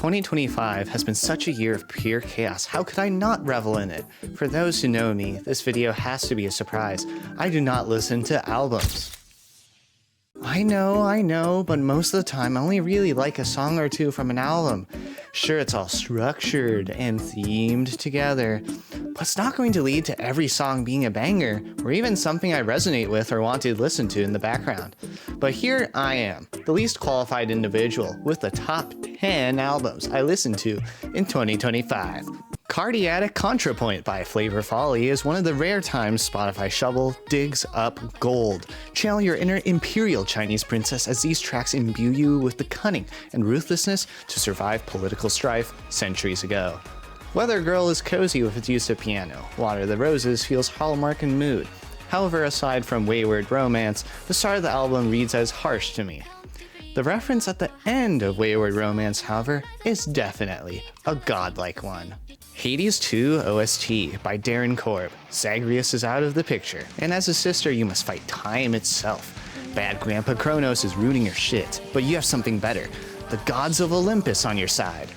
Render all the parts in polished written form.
2025 has been such a year of pure chaos. How could I not revel in it? For those who know me, this video has to be a surprise. I do not listen to albums. I know, but most of the time I only really like a song or two from an album. Sure, it's all structured and themed together, but it's not going to lead to every song being a banger, or even something I resonate with or want to listen to in the background. But here I am, the least qualified individual, with the top 10 albums I listened to in 2025. Cardiac Contrapoint by Flavor Folly is one of the rare times Spotify Shovel digs up gold. Channel your inner imperial Chinese princess as these tracks imbue you with the cunning and ruthlessness to survive political strife centuries ago. Weather Girl is cozy with its use of piano. Water the Roses feels hallmark and mood. However, aside from Wayward Romance, the start of the album reads as harsh to me. The reference at the end of Wayward Romance, however, is definitely a godlike one. Hades 2 OST by Darren Korb. Zagreus is out of the picture, and as a sister you must fight time itself. Bad Grandpa Kronos is ruining your shit, but you have something better. The gods of Olympus on your side.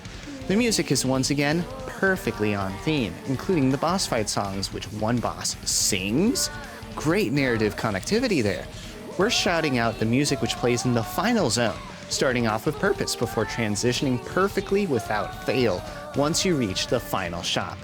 The music is once again perfectly on theme, including the boss fight songs, which one boss sings. Great narrative connectivity there. We're shouting out the music which plays in the final zone, starting off with purpose before transitioning perfectly without fail once you reach the final shop.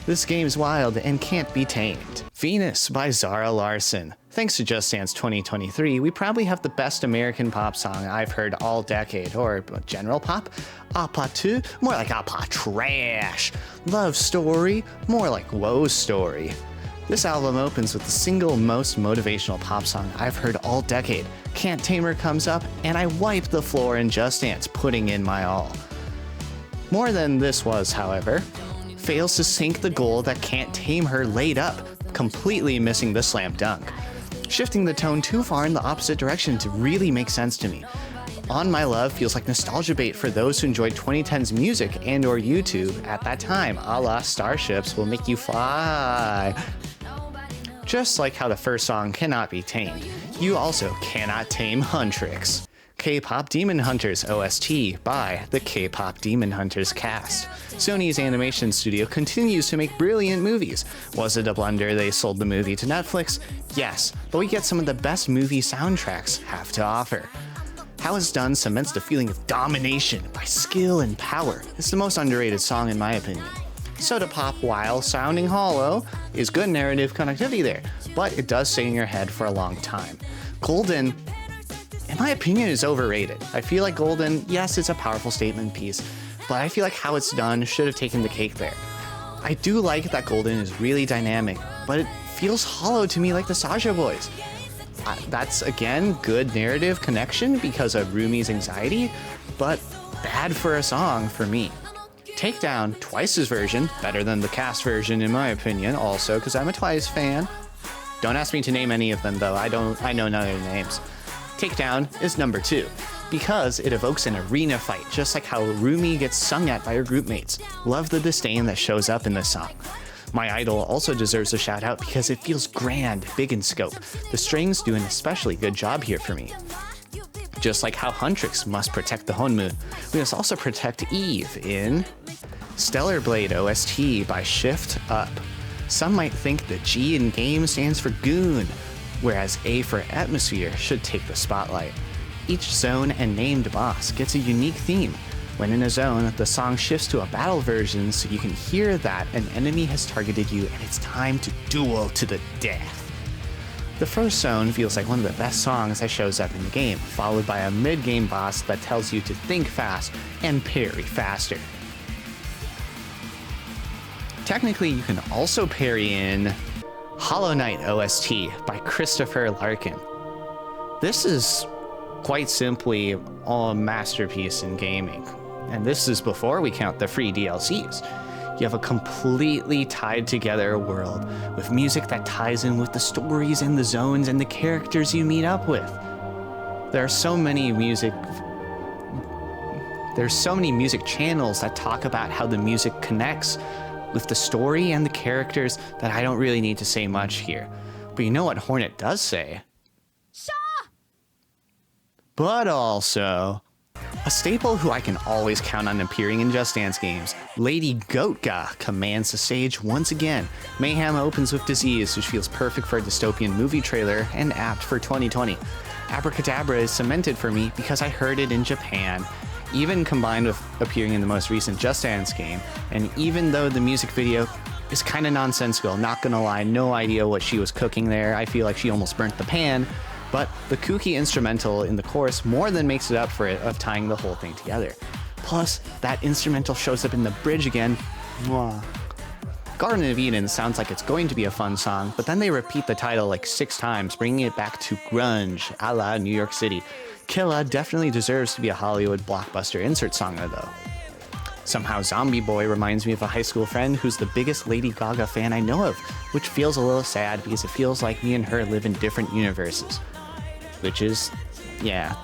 This game's wild and can't be tamed. Venus by Zara Larsson. Thanks to Just Dance 2023, we probably have the best American pop song I've heard all decade, or general pop? Appa 2? More like Appa trash. Love Story? More like Woe Story. This album opens with the single most motivational pop song I've heard all decade. Can't Tame Her comes up, and I wipe the floor in Just Dance, putting in my all. More than this was, however, fails to sink the goal that Can't Tame Her laid up, completely missing the slam dunk. Shifting the tone too far in the opposite direction to really make sense to me. On My Love feels like nostalgia bait for those who enjoyed 2010's music and or YouTube at that time, a la Starships Will Make You Fly. Just like how the first song cannot be tamed, you also cannot tame Huntrix. K-Pop Demon Hunters OST by the K-Pop Demon Hunters cast. Sony's animation studio continues to make brilliant movies. Was it a blunder they sold the movie to Netflix? Yes, but we get some of the best movie soundtracks have to offer. How it's done cements the feeling of domination by skill and power. It's the most underrated song in my opinion. Soda Pop, while sounding hollow, is good narrative connectivity there, but it does stay in your head for a long time. Golden, in my opinion, is overrated. I feel like Golden, yes, it's a powerful statement piece, but I feel like how it's done should have taken the cake there. I do like that Golden is really dynamic, but it feels hollow to me like the Sasha Boys. That's, again, good narrative connection because of Rumi's anxiety, but bad for a song for me. Takedown, Twice's version, better than the cast version in my opinion, also because I'm a Twice fan. Don't ask me to name any of them though, I know none of their names. Takedown is number 2, because it evokes an arena fight, just like how Rumi gets sung at by her group mates. Love the disdain that shows up in this song. My Idol also deserves a shout out because it feels grand, big in scope. The strings do an especially good job here for me. Just like how Huntrix must protect the Honmu, we must also protect Eve in Stellar Blade OST by Shift Up. Some might think the G in game stands for Goon, whereas A for Atmosphere should take the spotlight. Each zone and named boss gets a unique theme. When in a zone, the song shifts to a battle version so you can hear that an enemy has targeted you and it's time to duel to the death. The first zone feels like one of the best songs that shows up in the game, followed by a mid-game boss that tells you to think fast and parry faster. Technically, you can also parry in Hollow Knight OST by Christopher Larkin. This is quite simply a masterpiece in gaming, and this is before we count the free DLCs. You have a completely tied together world with music that ties in with the stories and the zones and the characters you meet up with. There's so many music channels that talk about how the music connects with the story and the characters that I don't really need to say much here. But you know what Hornet does say? Shaw! But also, A staple who I can always count on appearing in Just Dance games, Lady Goatga commands the stage once again. Mayhem opens with Disease, which feels perfect for a dystopian movie trailer and apt for 2020. Abracadabra is cemented for me because I heard it in Japan, even combined with appearing in the most recent Just Dance game, and even though the music video is kinda nonsensical, not gonna lie, no idea what she was cooking there, I feel like she almost burnt the pan, but the kooky instrumental in the chorus more than makes it up for it of tying the whole thing together. Plus, that instrumental shows up in the bridge again. Mwah. Garden of Eden sounds like it's going to be a fun song, but then they repeat the title like 6 times, bringing it back to grunge, a la New York City. Killa definitely deserves to be a Hollywood blockbuster insert song though. Somehow Zombie Boy reminds me of a high school friend who's the biggest Lady Gaga fan I know of, which feels a little sad because it feels like me and her live in different universes. Which is, yep.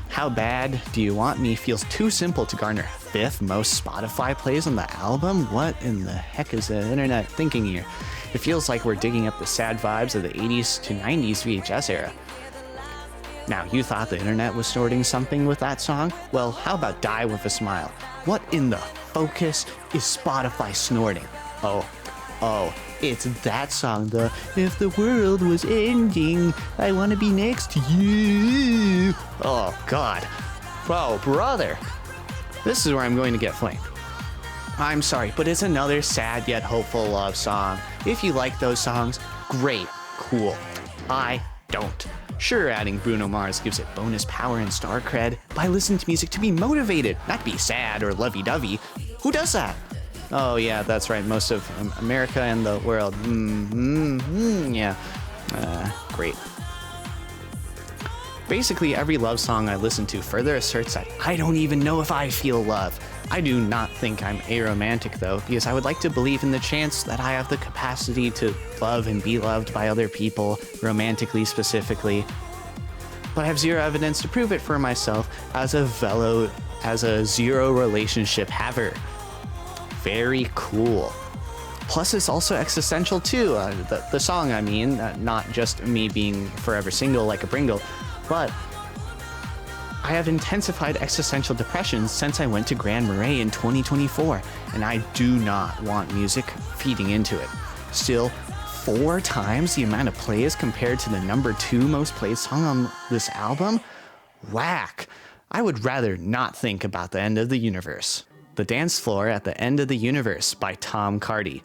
How Bad Do You Want Me feels too simple to garner 5th most Spotify plays on the album? What in the heck is the internet thinking here? It feels like we're digging up the sad vibes of the 80s to 90s VHS era. Now, you thought the internet was snorting something with that song? Well, how about Die With a Smile? What in the focus is Spotify snorting? Oh, it's that song, the If the World Was Ending, I Wanna Be Next to You. Oh, God. Oh, brother. This is where I'm going to get flamed. I'm sorry, but it's another sad yet hopeful love song. If you like those songs, great, cool. I don't. Sure, adding Bruno Mars gives it bonus power and star cred, but I listen to music to be motivated, not to be sad or lovey-dovey. Who does that? Oh yeah, that's right, most of America and the world. Yeah. Great. Basically, every love song I listen to further asserts that I don't even know if I feel love. I do not think I'm aromantic though, because I would like to believe in the chance that I have the capacity to love and be loved by other people, romantically specifically. But I have zero evidence to prove it for myself as a zero relationship haver. Very cool. Plus, it's also existential too. The song, I mean, not just me being forever single like a Pringle, but I have intensified existential depression since I went to Grand Marais in 2024, and I do not want music feeding into it. Still, 4 times the amount of plays compared to the number 2 most played song on this album? Whack. I would rather not think about the end of the universe. The Dance Floor at the End of the Universe by Tom Cardy.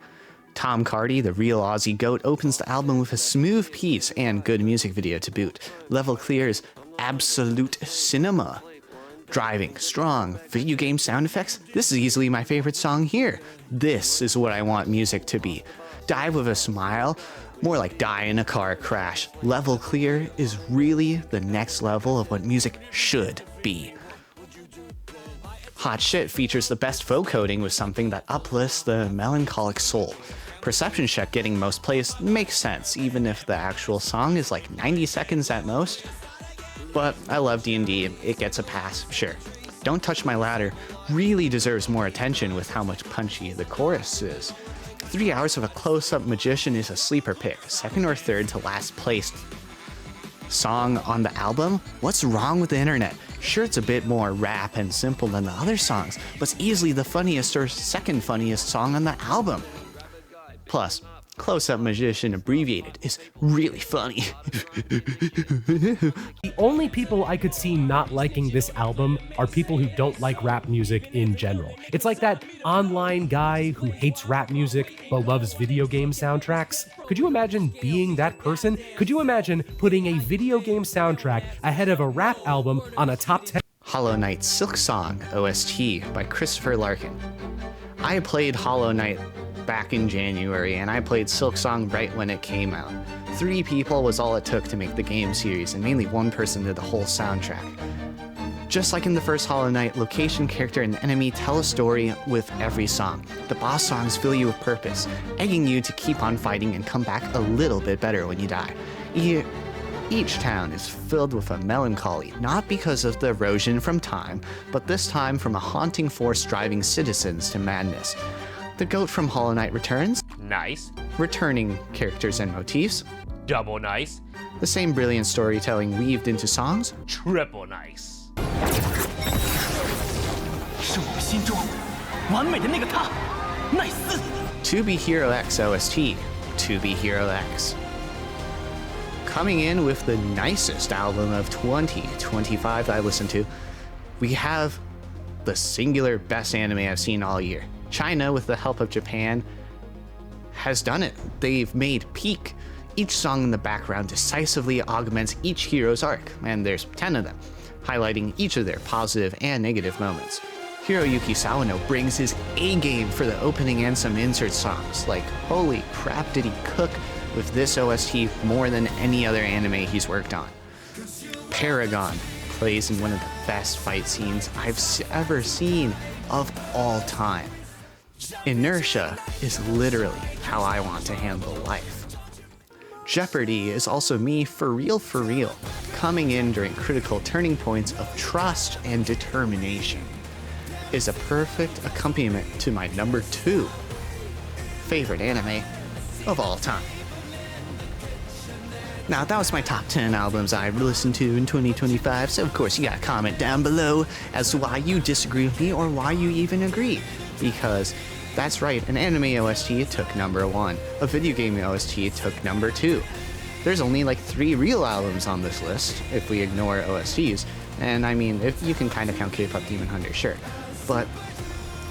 Tom Cardy, the real Aussie goat, opens the album with a smooth piece and good music video to boot. Level clears absolute cinema. Driving, strong, video game sound effects. This is easily my favorite song here. This is what I want music to be. Die With a Smile, more like die in a car crash. Level clear is really the next level of what music should be. Hot Shit features the best vocoding with something that uplifts the melancholic soul. Perception Check getting most plays makes sense, even if the actual song is like 90 seconds at most. But I love D&D, it gets a pass, sure. Don't Touch My Ladder really deserves more attention with how much punchy the chorus is. 3 Hours of a Close-Up Magician is a sleeper pick, second or third to last placed song on the album. What's wrong with the internet? Sure, it's a bit more rap and simple than the other songs, but it's easily the funniest or second funniest song on the album. Plus, Close-Up Magician abbreviated is really funny. The only people I could see not liking this album are people who don't like rap music in general. It's like that online guy who hates rap music but loves video game soundtracks. Could you imagine being that person? Could you imagine putting a video game soundtrack ahead of a rap album on a top 10? Hollow Knight Silk Song OST by Christopher Larkin. I played Hollow Knight back in January, and I played Silksong right when it came out. 3 people was all it took to make the game series, and mainly 1 person did the whole soundtrack. Just like in the first Hollow Knight, location, character, and enemy tell a story with every song. The boss songs fill you with purpose, egging you to keep on fighting and come back a little bit better when you die. Each town is filled with a melancholy, not because of the erosion from time, but this time from a haunting force driving citizens to madness. The goat from Hollow Knight returns. Nice. Returning characters and motifs. Double nice. The same brilliant storytelling weaved into songs. Triple nice. 心中完美的那个他，奈斯。 To Be Hero X OST, To Be Hero X. Coming in with the nicest album of 2025 I listened to, we have the singular best anime I've seen all year. China, with the help of Japan, has done it. They've made Peak. Each song in the background decisively augments each hero's arc, and there's 10 of them, highlighting each of their positive and negative moments. Hiroyuki Sawano brings his A-game for the opening and some insert songs. Like, holy crap, did he cook with this OST more than any other anime he's worked on. Paragon plays in one of the best fight scenes I've ever seen of all time. Inertia is literally how I want to handle life. Jeopardy is also me for real, coming in during critical turning points of trust and determination. Is a perfect accompaniment to my number 2 favorite anime of all time. Now, that was my top 10 albums I've listened to in 2025, so of course you gotta comment down below as to why you disagree with me or why you even agree. Because that's right, an anime OST took number 1, a video game OST took number 2. There's only like 3 real albums on this list, if we ignore OSTs, and I mean, if you can kind of count K-Pop Demon Hunter, sure. But,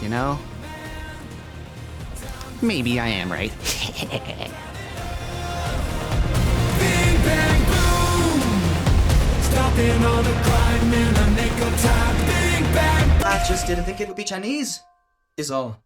you know, maybe I am right. Big bang boom, stopping all the crime in a nick of time. Big bang. I just didn't think it would be Chinese, is all.